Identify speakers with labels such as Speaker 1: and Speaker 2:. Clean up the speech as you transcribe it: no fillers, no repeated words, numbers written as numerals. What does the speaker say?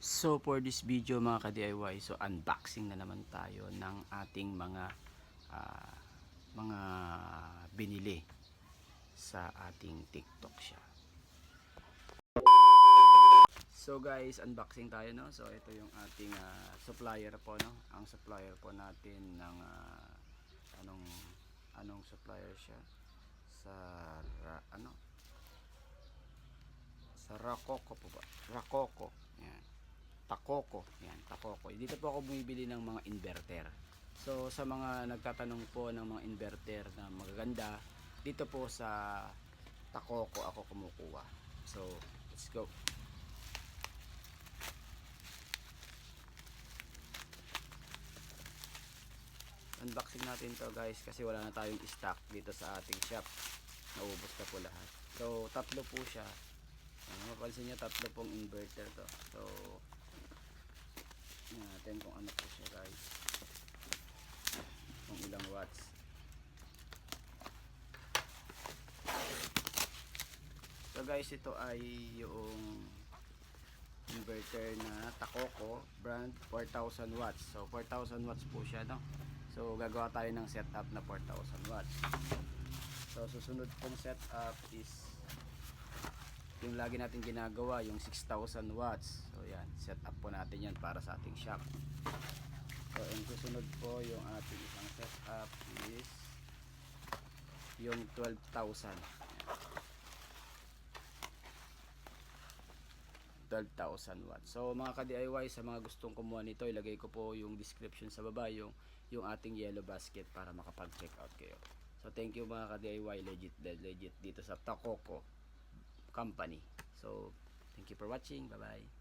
Speaker 1: So for this video mga ka-DIY, so unboxing na naman tayo ng ating ah, mga binili sa ating TikTok shop. So guys, unboxing tayo, no. So ito yung ating supplier po, no. Ang supplier po natin ng anong supplier siya sa sa Rakoko po ba? Rakoko. Yan. Takoko. Yan, Takoko. Dito po ako bumibili ng mga inverter. So sa mga nagtatanong po ng mga inverter na magaganda, dito po sa Takoko ako kumukuha. So let's go. Unboxing natin to guys kasi wala na tayong stock dito sa ating shop. Naubos na po lahat. So tatlo po siya. Mapansin nyo, tatlo pong inverter to. So tingnan natin kung ano po siya guys, kung ilang watts. So guys, ito ay yung inverter na Takoko brand 4000 watts. So 4000 watts po siya, no. So gagawa tayo ng setup na 4000 watts. So susunod pong setup is yung lagi natin ginagawa, yung 6000 watts. So yan, setup po natin yan para sa ating shop. So yung susunod po yung ating isang setup is yung 12,000. 12,000 watts. So mga ka-DIY, sa mga gustong kumuha nito, ilagay ko po yung description sa baba, yung ating yellow basket para makapag-check out kayo. So thank you mga ka-DIY, legit dito sa Takoko company. So thank you for watching. Bye bye.